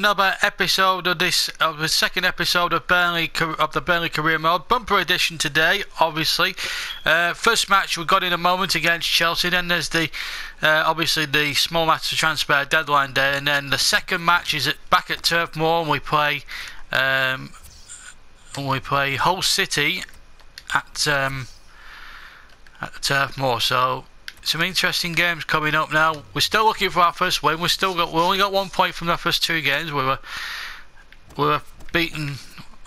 another episode of the second episode of the Burnley Career Mode bumper edition today. Obviously, first match we got in a moment against Chelsea. Then there's the obviously the small match to transfer deadline day, and then the second match is back at Turf Moor, and we play Hull City at Turf Moor. So some interesting games coming up now. We're still looking for our first win. We only got 1 point from our first two games. We were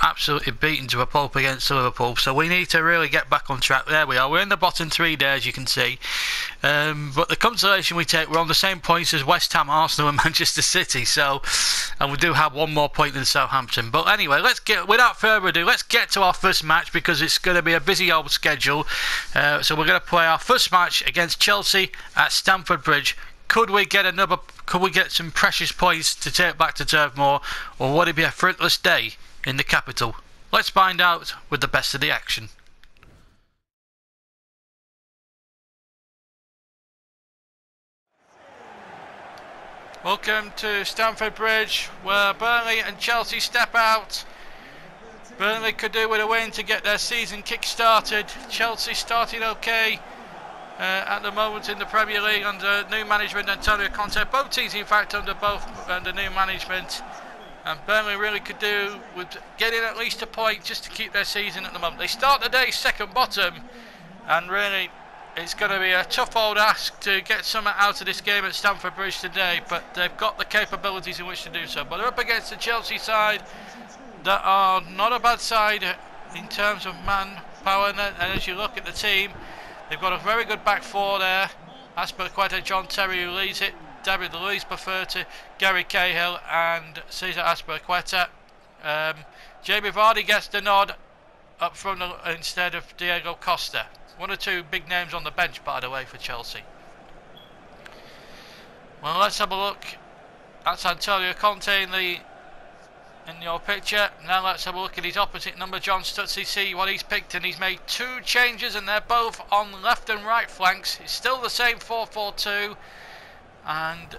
absolutely beaten to a pulp against Liverpool. So we need to really get back on track. There we are. We're in the bottom 3 there, as you can see. But the consolation we take, we're on the same points as West Ham, Arsenal, and Manchester City. And we do have 1 more point than Southampton. But anyway, without further ado, let's get to our first match, because it's going to be a busy old schedule. So we're going to play our first match against Chelsea at Stamford Bridge. Could we get some precious points to take back to Turf Moor, or would it be a fruitless day in the capital? Let's find out with the best of the action. Welcome to Stamford Bridge, where Burnley and Chelsea step out. Burnley could do with a win to get their season kick-started. Chelsea starting okay at the moment in the Premier League under new management Antonio Conte. Both teams, in fact, under new management. And Burnley really could do with getting at least a point just to keep their season at the moment. They start the day second bottom, and really it's going to be a tough old ask to get something out of this game at Stamford Bridge today, but they've got the capabilities in which to do so. But they're up against the Chelsea side that are not a bad side in terms of manpower, and as you look at the team, they've got a very good back four there. Azpilicueta, John Terry, who leads it. David Luiz preferred to Gary Cahill and Cesar Azpilicueta. Jamie Vardy gets the nod up front instead of Diego Costa. 1 or 2 big names on the bench, by the way, for Chelsea. Well, let's have a look. That's Antonio Conte in your picture. Now let's have a look at his opposite number, John Stutzy, see what he's picked, and he's made 2 changes, and they're both on left and right flanks. It's still the same 4-4-2, and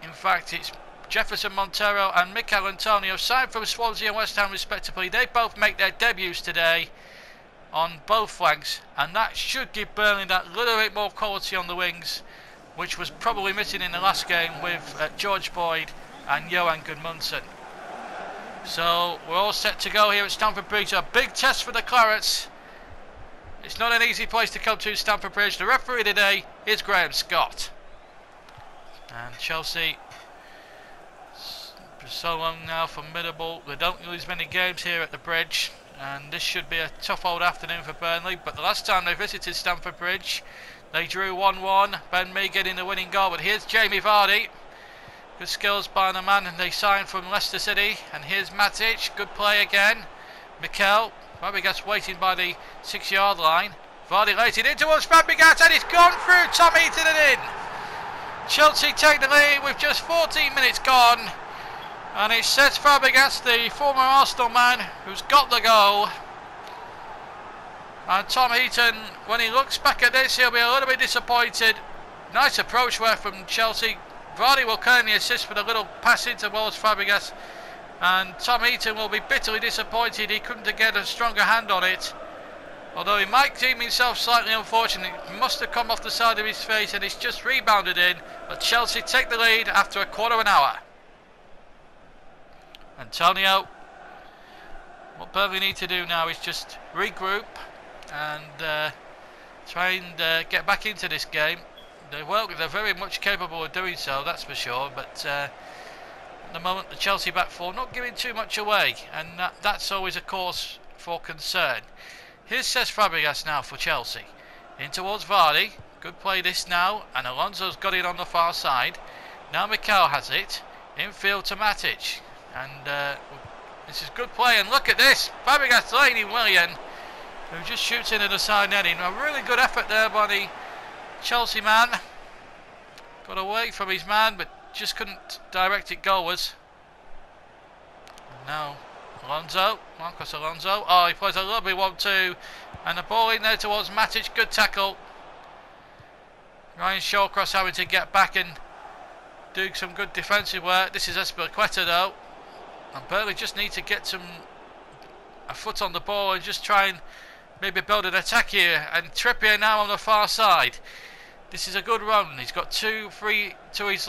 in fact it's Jefferson Montero and Mikel Antonio, signed from Swansea and West Ham respectively. They both make their debuts today on both flanks, and that should give Burnley that little bit more quality on the wings, which was probably missing in the last game with George Boyd and Johan Gudmundsson. So we're all set to go here at Stamford Bridge. A big test for the Clarets. It's not an easy place to come to, Stamford Bridge. The referee today is Graham Scott. And Chelsea, for so long now, formidable. They don't lose many games here at the Bridge, and this should be a tough old afternoon for Burnley. But the last time they visited Stamford Bridge, they drew 1-1. Ben Mee getting the winning goal. But here's Jamie Vardy. Good skills by the man, and they signed from Leicester City. And here's Matic. Good play again. Mikel Fabregas waiting by the 6-yard line. Vardy lays it in towards Fabregas, and it's gone through. Tom Heaton and in. Chelsea take the lead with just 14 minutes gone, and it sets Fabregas, the former Arsenal man, who's got the goal. And Tom Heaton, when he looks back at this, he'll be a little bit disappointed. Nice approach work from Chelsea. Vardy will claim the assist for the little pass in towards Fabregas, and Tom Heaton will be bitterly disappointed he couldn't get a stronger hand on it. Although he might deem himself slightly unfortunate, it must have come off the side of his face, and it's just rebounded in. But Chelsea take the lead after a quarter of an hour. Antonio, what Burnley need to do now is just regroup and try and get back into this game. They're very much capable of doing so, that's for sure. But at the moment, the Chelsea back four not giving too much away, and that's always a cause for concern. Here's Cesc Fabregas now for Chelsea. In towards Vardy. Good play this now. And Alonso's got it on the far side. Now Mikel has it. Infield to Matic. And this is good play. And look at this. Fabregas laying in Willian, who just shoots into the side netting. A really good effort there by the Chelsea man. Got away from his man, but just couldn't direct it goalwards. And now Marcos Alonso. Oh, he plays a lovely 1-2, and the ball in there towards Matic. Good tackle. Ryan Shawcross having to get back and do some good defensive work. This is Azpilicueta though, and Burnley just need to get a foot on the ball and just try and maybe build an attack here. And Trippier now on the far side. This is a good run. He's got 2 free to his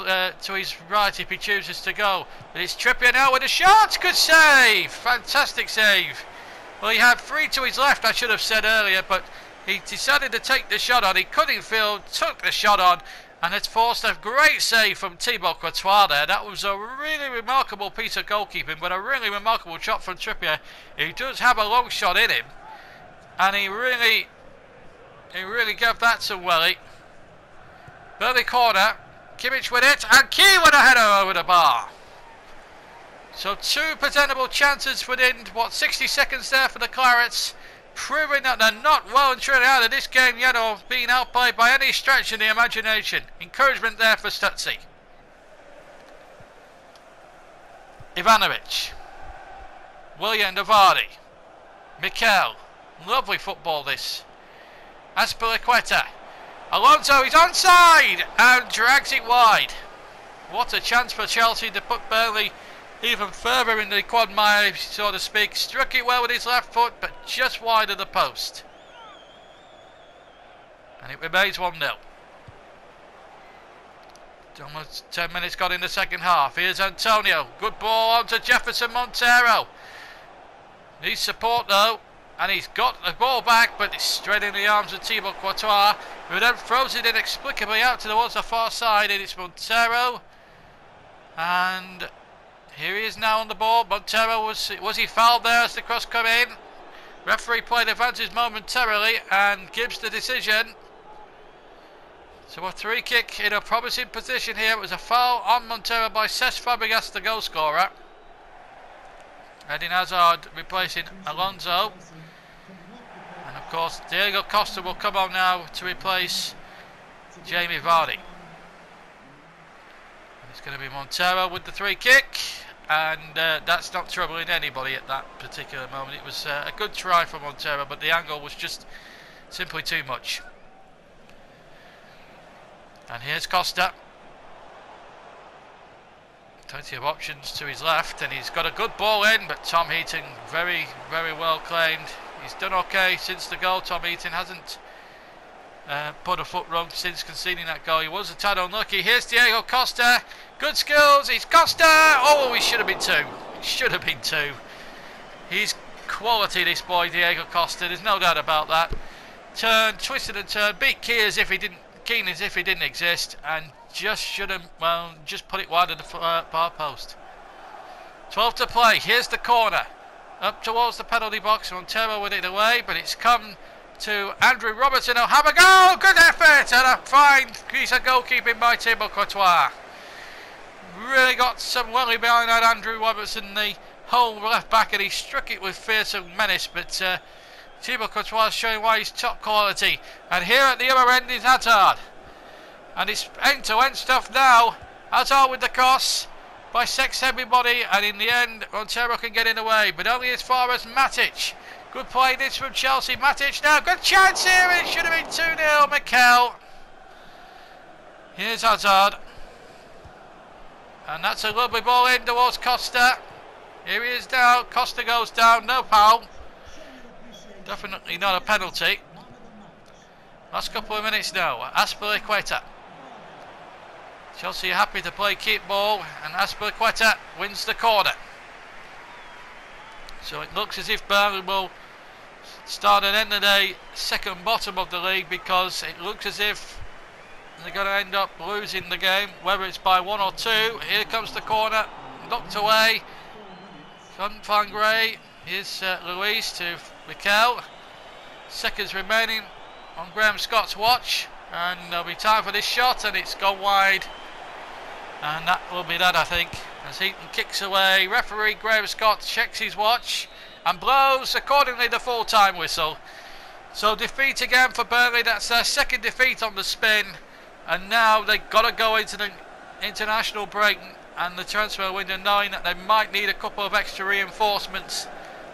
right if he chooses to go. But it's Trippier now with a shot. Good save. Fantastic save. Well, he had 3 to his left, I should have said earlier, but he decided to take the shot on. He couldn't field, took the shot on, and it's forced a great save from Thibaut Courtois there. That was a really remarkable piece of goalkeeping, but a really remarkable shot from Trippier. He does have a long shot in him, and he really gave that to Welly. Burnley corner, Kimmich with it, and Key with a header over the bar. So 2 presentable chances within, 60 seconds there for the Clarets, proving that they're not well and truly out of this game yet or being outplayed by any stretch of the imagination. Encouragement there for Stutzy. Ivanovic, William Navardi, Mikel, lovely football this. Azpilicueta, Alonso is onside and drags it wide. What a chance for Chelsea to put Burnley even further in the quagmire, so to speak. Struck it well with his left foot, but just wide of the post. And it remains 1-0. Almost 10 minutes got in the second half. Here's Antonio. Good ball onto Jefferson Montero. Needs support though. And he's got the ball back, but it's straight in the arms of Thibaut Courtois, who then throws it inexplicably out towards the far side, and it's Montero. And here he is now on the ball. Montero, was he fouled there as the cross come in? Referee played advantage momentarily and gives the decision. So a 3 kick in a promising position here. It was a foul on Montero by Cesc Fabregas, the goal scorer. Eden Hazard replacing Alonso. And of course Diego Costa will come on now to replace Jamie Vardy. And it's going to be Montero with the 3 kick. And that's not troubling anybody at that particular moment. It was a good try from Montero, but the angle was just simply too much. And here's Costa. Plenty of options to his left, and he's got a good ball in, but Tom Heaton very, very well claimed. He's done okay since the goal. Tom Heaton hasn't put a foot wrong since conceding that goal. He was a tad unlucky. Here's Diego Costa. Good skills. He's Costa. Oh, he should have been 2. He should have been 2. He's quality, this boy, Diego Costa. There's no doubt about that. Turned, twisted and turned. Beat Keane as if he didn't exist, and just shouldn't, well, just put it wide of the far post. 12 to play. Here's the corner. Up towards the penalty box. Montero with it away, but it's come to Andrew Robertson. He'll have a go. Good effort and a fine piece of goalkeeping by Thibaut Courtois. Really got some welly behind that Andrew Robertson, the whole left back, and he struck it with fearsome menace, but Thibaut Courtois showing why he's top quality. And here at the other end is Hazard. And it's end-to-end stuff now. Hazard with the cross, bisects everybody, and in the end Montero can get in the way, but only as far as Matic. Good play this from Chelsea. Matic now, good chance here. It should have been 2-0. Mikel. Here's Hazard. And that's a lovely ball in towards Costa. Here he is now. Costa goes down. No foul. Definitely not a penalty. Last couple of minutes now. Azpilicueta. Chelsea are happy to play keep ball, and Azpilicueta wins the corner. So it looks as if Burnley will start and end the day second bottom of the league, because it looks as if they're going to end up losing the game, whether it's by 1 or 2. Here comes the corner, knocked away. Van Gray. Here's Luis to Mikel. Seconds remaining on Graham Scott's watch, and there'll be time for this shot, and it's gone wide. And that will be that, I think, as Heaton kicks away. Referee Graham Scott checks his watch and blows accordingly the full-time whistle. So defeat again for Burnley. That's their second defeat on the spin, and now they've got to go into the international break and the transfer window, knowing that they might need a couple of extra reinforcements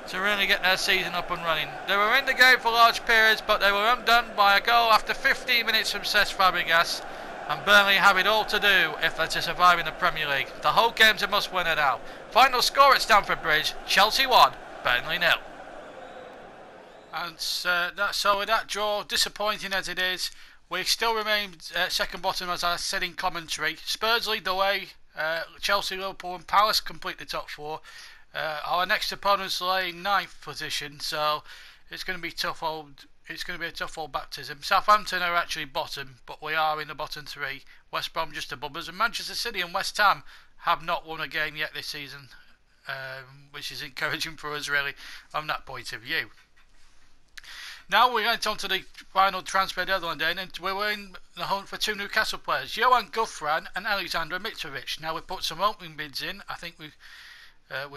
to really get their season up and running. They were in the game for large periods, but they were undone by a goal after 15 minutes from Cesc Fabregas. and Burnley have it all to do if they're to survive in the Premier League. The whole game's a must-winner now. Final score at Stamford Bridge: Chelsea 1, Burnley 0. And so with that draw, disappointing as it is, we still remain second bottom, as I said in commentary. Spurs lead the way. Chelsea, Liverpool and Palace complete the top 4. Our next opponents lay in 9th position, so it's going to be tough old. It's going to be a tough old baptism. Southampton are actually bottom, but we are in the bottom 3. West Brom just above us, and Manchester City and West Ham have not won a game yet this season, which is encouraging for us really from that point of view. Now we went on to the final transfer deadline day, and we were in the hunt for 2 Newcastle players, Johan Gouffran and Alexander Mitrovic. Now we put some opening bids in. I think we've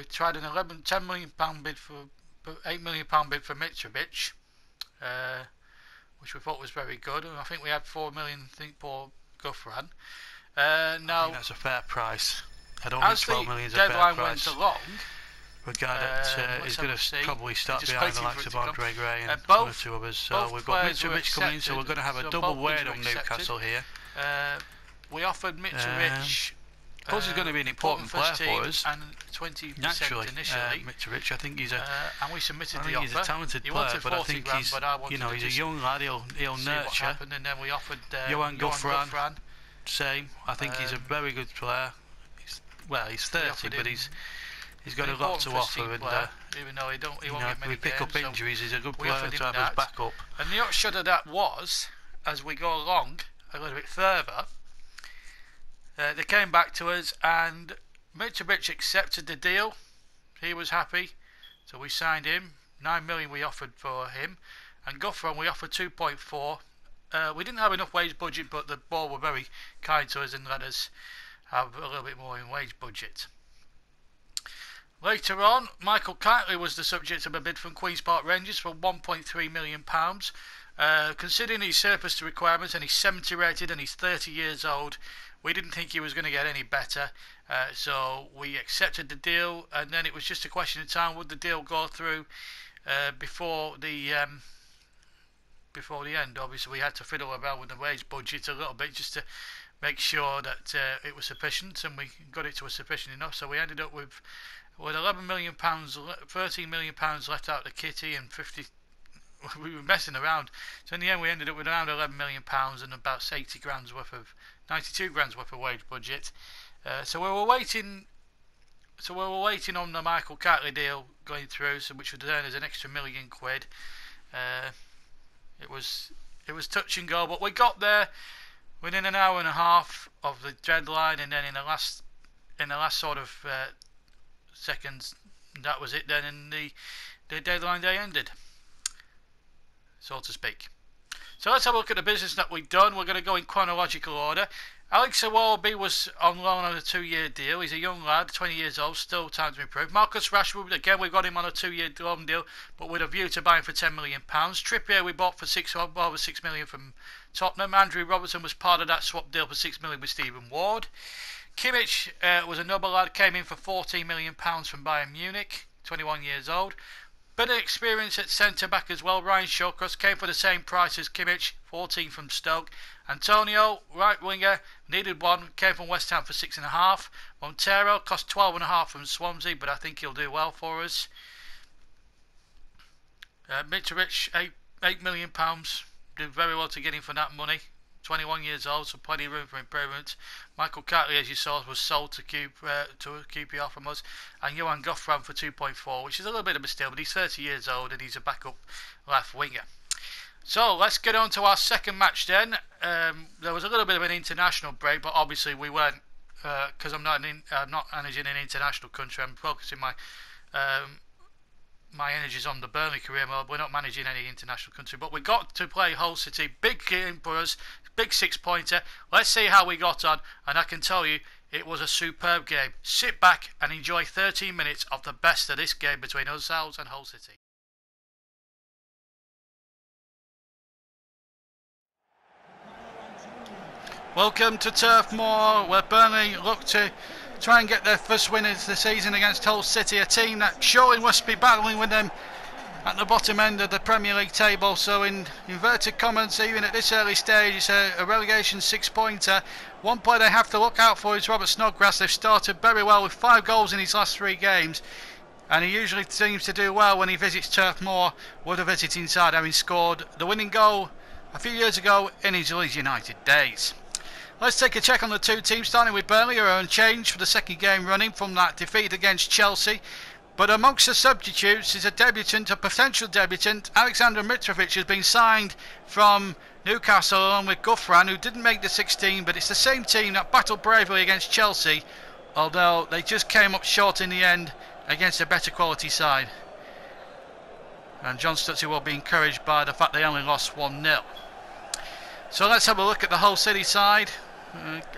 tried an £10 million bid for £8 million bid for Mitrovic, which we thought was very good, and I think we had £4 million for Gouffran. Now I think that's a fair price. I don't think 12 million is a fair price. As the deadline went along, Regard is going to probably start behind the likes of Andre Gray and one or 2 others. So we've got Mitrovic coming in, so we're going to have a double weight on Newcastle here. We offered Mitrovic. Of course, he's going to be an important player for us. And 20% naturally, initially. Mitrovic, I think he's a. And we submitted the offer. He's a talented player, but I think he's, he's a young lad. He'll nurture. And then we offered Johan Gouffran. Same. I think he's a very good player. He's 30, but he's got a lot to offer, and even though he won't get many if we pick games, up injuries, he's a good player to have that. his backup. And the upshot of that was, as we go along a little bit further, they came back to us, and Mitrovic accepted the deal. He was happy, so we signed him. 9 million we offered for him, and Gouffran we offered 2.4. We didn't have enough wage budget, but the board were very kind to us and let us have a little bit more in wage budget. Later on, Michael Kightly was the subject of a bid from Queen's Park Rangers for £1.3 million. Considering his surplus to requirements, and he's 70 rated and he's 30 years old, we didn't think he was going to get any better, so we accepted the deal, and then it was just a question of time. Would the deal go through before the end? Obviously we had to fiddle about with the wage budget a little bit just to make sure that it was sufficient, and we got it to a sufficient enough, so we ended up with £11 million, £13 million left out of the kitty, and 50. We were messing around. So in the end, we ended up with around £11 million and about 92 grand's worth of wage budget. So we were waiting. So we were waiting on the Michael Kightly deal going through, which would earn us an extra £1 million. It was touch and go, but we got there within an hour and a half of the deadline, and then in the last sort of seconds, that was it then, and the deadline day ended, so to speak. So let's have a look at the business that we've done. We're going to go in chronological order. Alex Iwobi was on loan on a 2-year deal. He's a young lad, 20 years old, still time to improve. Marcus Rashford, again, we got him on a 2-year loan deal, but with a view to buying for £10 million. Trippier we bought for over £6 million from Tottenham. Andrew Robertson was part of that swap deal for £6 million with Stephen Ward. Kimmich was another lad, came in for £14 million from Bayern Munich, 21 years old. Bit of experience at centre-back as well. Ryan Shawcross came for the same price as Kimmich, 14 from Stoke. Antonio, right winger, needed one, came from West Ham for 6.5. Montero cost 12.5 from Swansea, but I think he'll do well for us. Mitrovic, £8 million, did very well to get him for that money. 21 years old, so plenty of room for improvement. Michael Kightly, as you saw, was sold to QPR from us, and Johan Gouffran for 2.4, which is a little bit of a steal, but he's 30 years old and he's a backup left winger. So let's get on to our second match then. There was a little bit of an international break, but obviously we weren't, because I'm not managing an international country. I'm focusing my energies on the Burnley career mode. We're not managing any international country, but we got to play Hull City. Big game for us, big 6-pointer. Let's see how we got on, and I can tell you it was a superb game. Sit back and enjoy 13 minutes of the best of this game between ourselves and Hull City. Welcome to Turf Moor, where Burnley look to try and get their first win of the season against Hull City, a team that surely must be battling with them at the bottom end of the Premier League table, so in inverted commas, even at this early stage, it's a relegation 6-pointer. One player they have to look out for is Robert Snodgrass. They've started very well with 5 goals in his last 3 games, and he usually seems to do well when he visits Turf Moor, with a visiting side, having scored the winning goal a few years ago in his Leeds United days. Let's take a check on the 2 teams, starting with Burnley, who are unchanged for the 2nd game running from that defeat against Chelsea. But amongst the substitutes is a debutant, a potential debutant. Alexander Mitrovic has been signed from Newcastle along with Gouffran, who didn't make the 16, but it's the same team that battled bravely against Chelsea, although they just came up short in the end against a better quality side. And John Stutzy will be encouraged by the fact they only lost 1-0. So let's have a look at the Hull City side.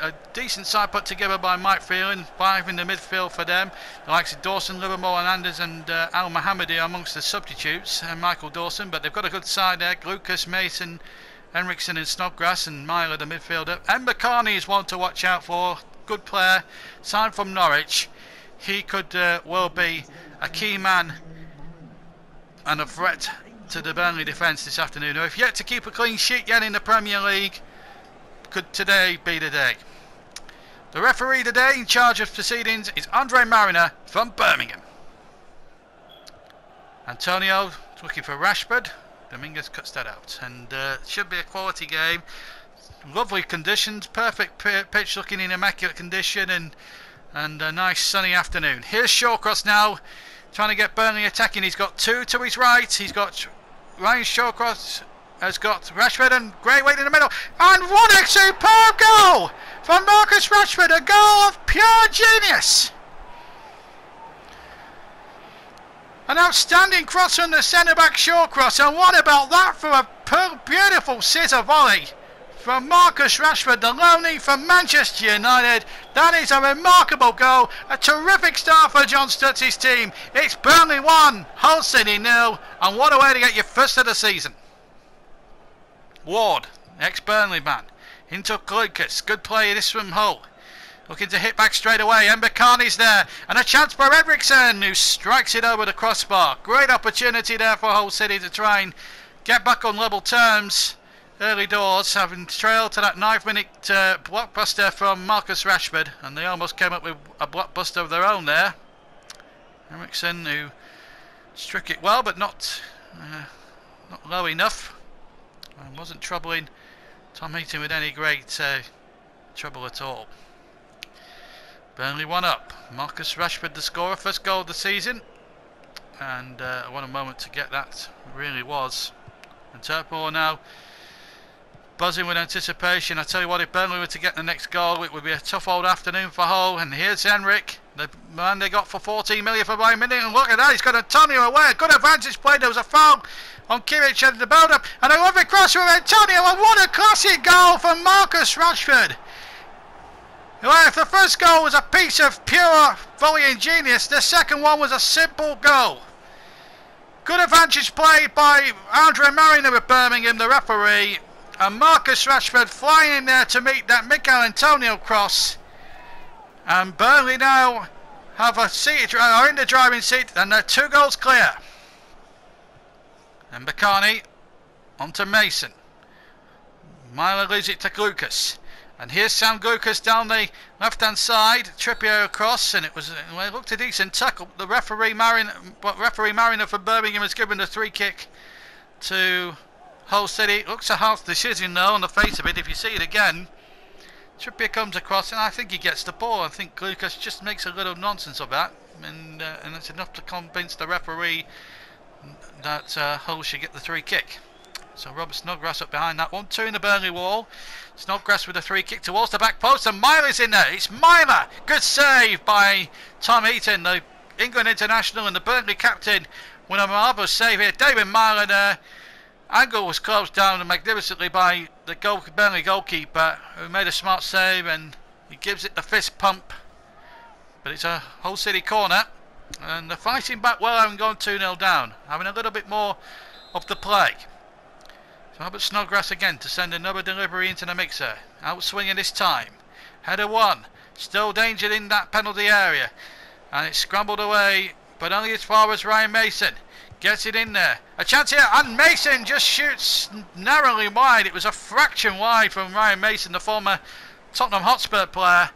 A decent side put together by Mike Phelan, 5 in the midfield for them. The likes of Dawson, Livermore and Anders and Al Mohammadi amongst the substitutes, and Michael Dawson, but they've got a good side there. Lucas, Mason, Henriksen and Snodgrass, and Myler the midfielder. Ember Carney is one to watch out for, good player, signed from Norwich. He could well be a key man and a threat to the Burnley defence this afternoon. Now, if yet to keep a clean sheet yet in the Premier League, could today be the day. The referee today in charge of proceedings is Andre Mariner from Birmingham. Antonio looking for Rashford. Dominguez cuts that out, and should be a quality game. Lovely conditions, perfect pitch, looking in immaculate condition, and a nice sunny afternoon. Here's Shawcross now, trying to get Burnley attacking. He's got 2 to his right. He's got Ryan Shawcross, has got Rashford and Braithwaite in the middle, and what a superb goal from Marcus Rashford, a goal of pure genius. An outstanding cross from the centre-back Shawcross, and what about that for a beautiful scissor volley from Marcus Rashford, the loanee from Manchester United. That is a remarkable goal, a terrific start for John Stutzy's team. It's Burnley 1, Hull City 0, and what a way to get your first of the season. Ward, ex-Burnley man, into Lucas, good play this from Hull. Looking to hit back straight away, Ember Carney's there, and a chance for Henriksen, who strikes it over the crossbar. Great opportunity there for Hull City to try and get back on level terms early doors, having trailed to that 9-minute blockbuster from Marcus Rashford, and they almost came up with a blockbuster of their own there. Henriksen, who struck it well, but not low enough, and wasn't troubling Tom Heaton with any great trouble at all. Burnley 1 up. Marcus Rashford the scorer, first goal of the season, and what a moment to get that, it really was. And Turf Moor now buzzing with anticipation. I tell you what, if Burnley were to get the next goal, it would be a tough old afternoon for Hull. And here's Henrik, the man they got for 14 million for Bayern Munich, and look at that, he's got Antonio away. A good advantage play. There was a foul on Kimmich at the build-up, and a lovely cross from Antonio, and what a classic goal from Marcus Rashford. Well, if the first goal was a piece of pure volleying genius, the second one was a simple goal. Good advantage play by Andre Mariner of Birmingham, the referee, and Marcus Rashford flying in there to meet that Mikel Antonio cross. And Burnley now have a seat, are in the driving seat, and they're 2 goals clear. And Bakani onto Mason. Myler leaves it to Lucas. And here's Sam Lucas down the left-hand side. Trippier across, and it looked a decent tackle. The referee Mariner from Birmingham has given the 3 kick to Hull City. It looks a half decision though on the face of it. If you see it again, Trippier comes across, and I think he gets the ball. I think Lucas just makes a little nonsense of that, and it's enough to convince the referee that Hull should get the 3 kick. So Robert Snodgrass up behind that one. 2 in the Burnley wall. Snodgrass with a 3 kick towards the back post, and Myler's in there. It's Myler. Good save by Tom Heaton, the England international and the Burnley captain, with a marvellous save here. David Myler there. Angle was closed down magnificently by the Burnley goalkeeper, who made a smart save, and he gives it the fist pump. But it's a Hull City corner, and they're fighting back well, having gone 2-0 down, having a little bit more of the play. So Robert Snodgrass again to send another delivery into the mixer. Outswinging this time. Header 1. Still danger in that penalty area. And it's scrambled away but only as far as Ryan Mason. Gets it in there. A chance here, and Mason just shoots narrowly wide. It was a fraction wide from Ryan Mason, the former Tottenham Hotspur player.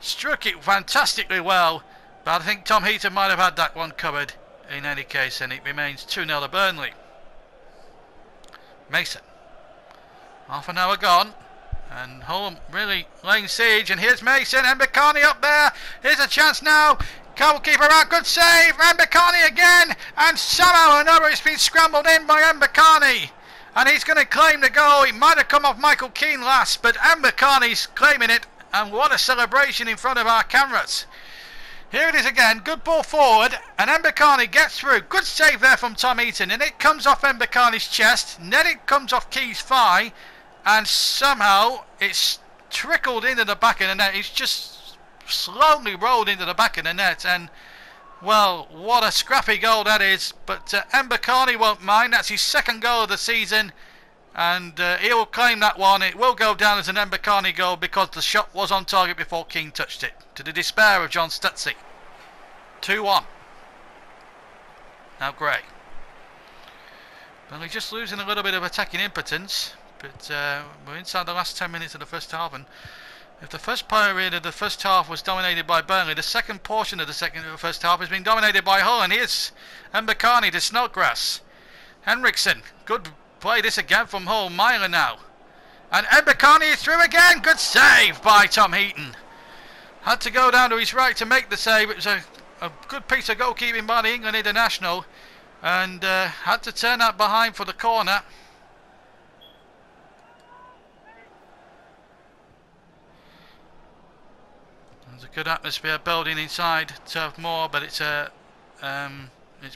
Struck it fantastically well, but I think Tom Heaton might have had that one covered in any case, and it remains 2-0 to Burnley. Mason. Half an hour gone, and Hull really laying siege, and here's Mason, and Mbakani up there. Here's a chance now. Goalkeeper out, good save, Mbakani again, and somehow or another it's been scrambled in by Mbakani, and he's going to claim the goal. It might have come off Michael Keane last, but Mbakani's claiming it, and what a celebration in front of our cameras. Here it is again, good ball forward, and Mbakani gets through. Good save there from Tom Heaton, and it comes off Mbakani's chest, and then it comes off Keane's thigh, and somehow it's trickled into the back of the net. It's just slowly rolled into the back of the net, and well, what a scrappy goal that is. But Mbakani won't mind. That's his second goal of the season, and he will claim that one. It will go down as an Mbakani goal because the shot was on target before Keane touched it, to the despair of John Stutzy. 2-1. Now Gray. Well, he's just losing a little bit of attacking impotence, but we're inside the last 10 minutes of the first half, and if the first period of the first half was dominated by Burnley, the second portion of the first half has been dominated by Hull, and here's Mbakani to Snodgrass. Henriksen, good play this again from Hull, Myler now. And Mbakani is through again, good save by Tom Heaton. Had to go down to his right to make the save. It was a good piece of goalkeeping by the England international, and had to turn that behind for the corner. There's a good atmosphere building inside Turf Moor, but it's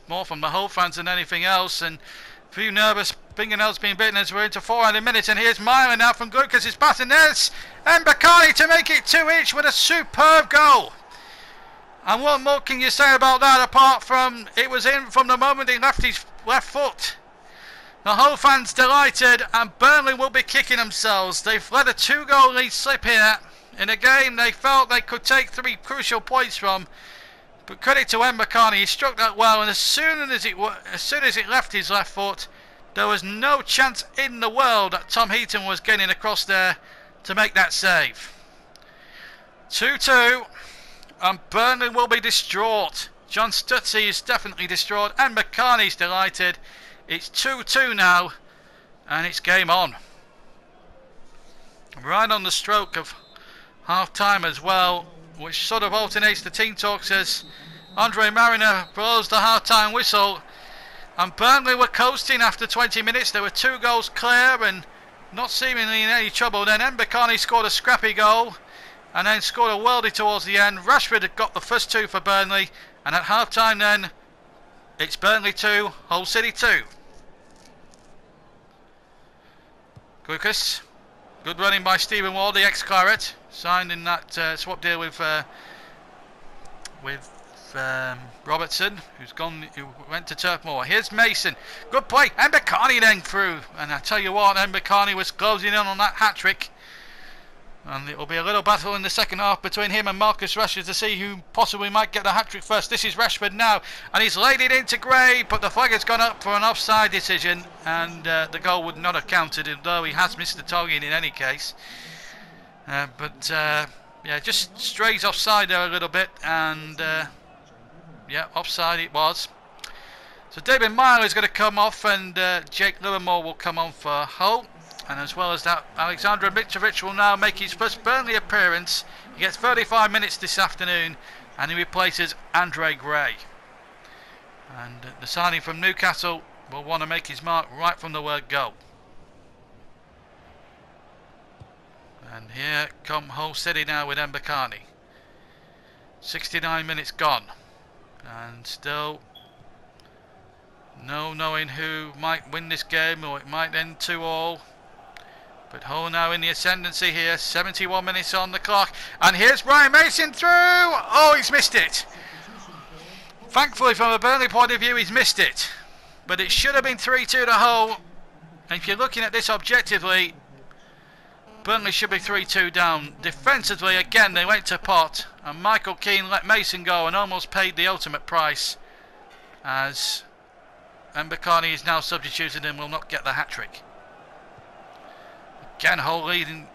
more from the Hull fans than anything else, and a few nervous fingernails being bitten as we're into 400 minutes. And here's Myler now from Glucas, it's passing there's Mbakani to make it 2 each with a superb goal. And what more can you say about that apart from it was in from the moment he left his left foot? The Hull fans delighted, and Burnley will be kicking themselves. They've let a 2-goal lead slip here in a game they felt they could take 3 crucial points from. But credit to Mbakani, he struck that well, and as soon as it left his left foot, there was no chance in the world that Tom Heaton was getting across there to make that save. 2-2, and Burnley will be distraught. John Stutzy is definitely distraught, and Mbakani's delighted. It's 2-2 now, and it's game on. Right on the stroke of half-time as well, which sort of alternates the team talks as Andre Mariner blows the half-time whistle. And Burnley were coasting after 20 minutes. They were 2 goals clear and not seemingly in any trouble. Then Mbakani scored a scrappy goal and then scored a worldie towards the end. Rashford had got the first 2 for Burnley, and at half-time then it's Burnley 2, Hull City 2. Glucas, good running by Stephen Ward, the ex-Claret, signed in that swap deal with Robertson, who went to Turf Moor. Here's Mason, good play, Mbakani then through, and I tell you what, Mbakani was closing in on that hat-trick, and it will be a little battle in the second half between him and Marcus Rashford to see who possibly might get the hat-trick first. This is Rashford now, and he's laid it into Gray, but the flag has gone up for an offside decision, and the goal would not have counted, although he has missed the target in any case. Yeah, just strays offside there a little bit, and yeah, offside it was. So David Myler is going to come off, and Jake Livermore will come on for Hull. And as well as that, Alexander Mitrovic will now make his first Burnley appearance. He gets 35 minutes this afternoon, and he replaces Andre Gray. And the signing from Newcastle will want to make his mark right from the word go. And here come Hull City now with Mbakani. 69 minutes gone, and still no knowing who might win this game, or it might end 2-2. But Hull now in the ascendancy here. 71 minutes on the clock, and here's Brian Mason through. Oh, he's missed it. Thankfully, from a Burnley point of view, he's missed it. But it should have been 3-2 to Hull. And if you're looking at this objectively, Burnley should be 3-2 down. Defensively, again, they went to pot, and Michael Keane let Mason go and almost paid the ultimate price as Mbakani is now substituted and will not get the hat-trick. Again, Hull leading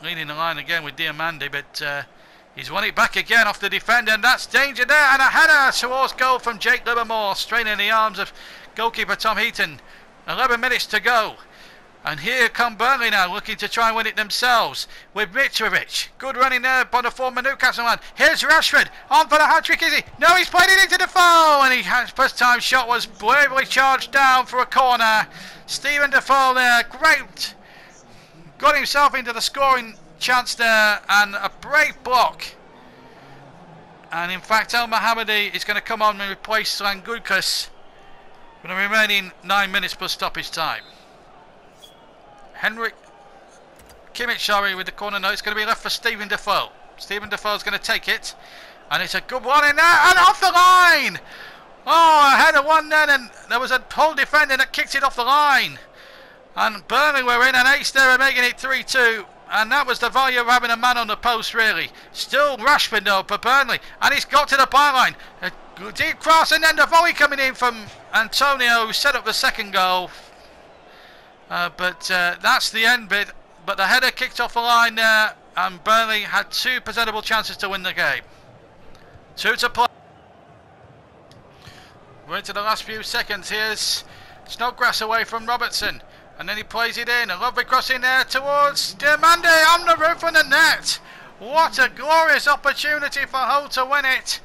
the line again with Diamandi, but he's won it back again off the defender, and that's danger there, and a header towards goal from Jake Livermore, straining the arms of goalkeeper Tom Heaton. 11 minutes to go. And here come Burnley now, looking to try and win it themselves with Mitrovic. Good running there by the former Newcastle man. Here's Rashford, on for the hat-trick, is he? No, he's played it into Defoe, and his first time shot was bravely charged down for a corner. Stephen Defoe there, great. Got himself into the scoring chance there, and a brave block. And in fact, El Mohammadi is going to come on and replace Slangukas for the remaining 9 minutes plus stoppage time. Henrik Kimmich, sorry, with the corner. No, it's going to be left for Stephen Defoe. Stephen Defoe's going to take it, and it's a good one in there, and off the line. Oh, I had a one then, and there was a whole defender that kicked it off the line. And Burnley were in an ace there and making it 3-2. And that was the value of having a man on the post, really. Still Rashford though for Burnley, and he's got to the byline. A deep cross, and then the volley coming in from Antonio, who set up the second goal. But that's the end bit. But the header kicked off the line there, and Burnley had 2 presentable chances to win the game. 2 to play. We're into the last few seconds. Here's Snodgrass away from Robertson, and then he plays it in. A lovely cross in there towards Diamandi on the roof of the net. What a glorious opportunity for Hull to win it.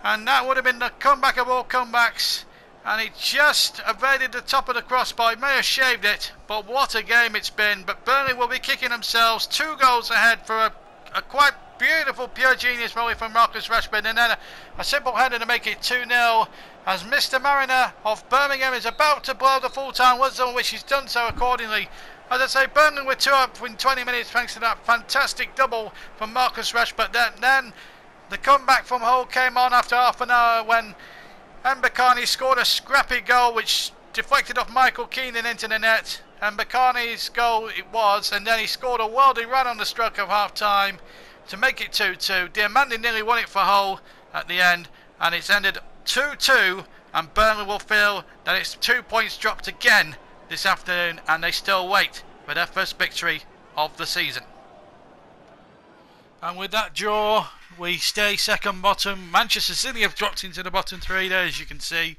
And that would have been the comeback of all comebacks. And he just evaded the top of the crossbar. He may have shaved it, but what a game it's been. But Burnley will be kicking themselves 2 goals ahead for a quite beautiful pure genius volley from Marcus Rashford, and then a simple header to make it 2-0 as Mr. Mariner of Birmingham is about to blow the full-time whistle, which he's done so accordingly. As I say, Burnley were 2 up in 20 minutes thanks to that fantastic double from Marcus Rashford. Then the comeback from Hull came on after half an hour when Mbakani scored a scrappy goal which deflected off Michael Keenan into the net. Mbakani's goal it was, and then he scored a worldly run on the stroke of half-time to make it 2-2. Diamandi nearly won it for Hull at the end, and it's ended 2-2, and Burnley will feel that it's 2 points dropped again this afternoon, and they still wait for their first victory of the season. And with that draw, we stay second bottom. Manchester City have dropped into the bottom 3 there, as you can see,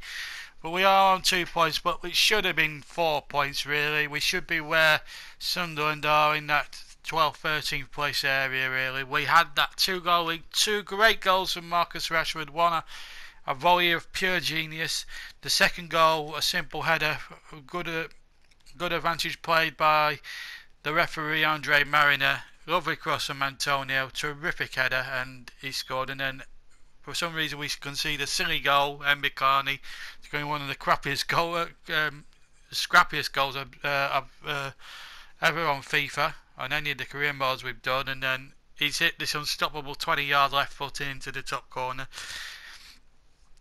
but we are on 2 points, but it should have been 4 points really. We should be where Sunderland are, in that 12th, 13th place area really. We had that 2-goal lead, 2 great goals from Marcus Rashford, one a volley of pure genius, the second goal a simple header, good advantage played by the referee Andre Mariner, lovely cross from Antonio, terrific header, and he scored. And then for some reason we conceded a silly goal. Mbakani is going one of the scrappiest goals ever on FIFA on any of the career modes we've done, and then he's hit this unstoppable 20-yard left foot into the top corner.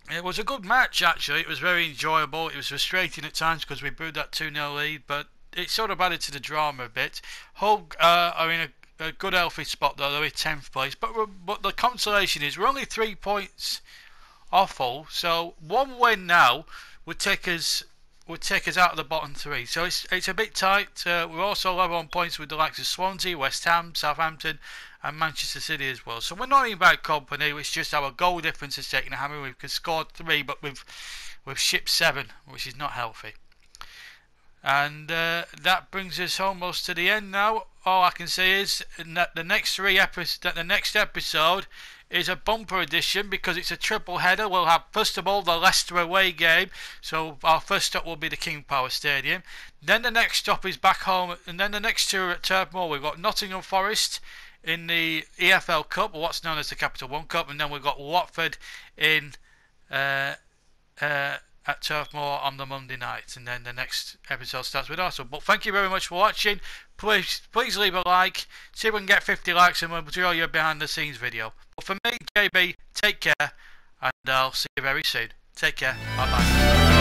It was a good match actually. It was very enjoyable. It was frustrating at times because we blew that 2-0 lead, but it sort of added to the drama a bit. Hull are in a good healthy spot though. They're in 10th place, but the consolation is we're only 3 points off Hull, so 1 win now would take us out of the bottom 3. So it's a bit tight. We're also level on points with the likes of Swansea, West Ham, Southampton and Manchester City as well. So we're not in bad company. It's just our goal difference is taking a hammer. We've scored 3, but we've shipped 7, which is not healthy. And that brings us almost to the end now. All I can say is that the next episode is a bumper edition because it's a triple header. We'll have first of all the Leicester away game, so our first stop will be the King Power Stadium. Then the next stop is back home, and then the next 2 are at Turf Moor. We've got Nottingham Forest in the EFL Cup, or what's known as the Capital One Cup, and then we've got Watford in at Turf Moor on the Monday night, and then the next episode starts with Arsenal. But thank you very much for watching. Please leave a like, see if we can get 50 likes and we'll draw you a behind the scenes video. But for me, JB, take care, and I'll see you very soon. Take care, bye bye.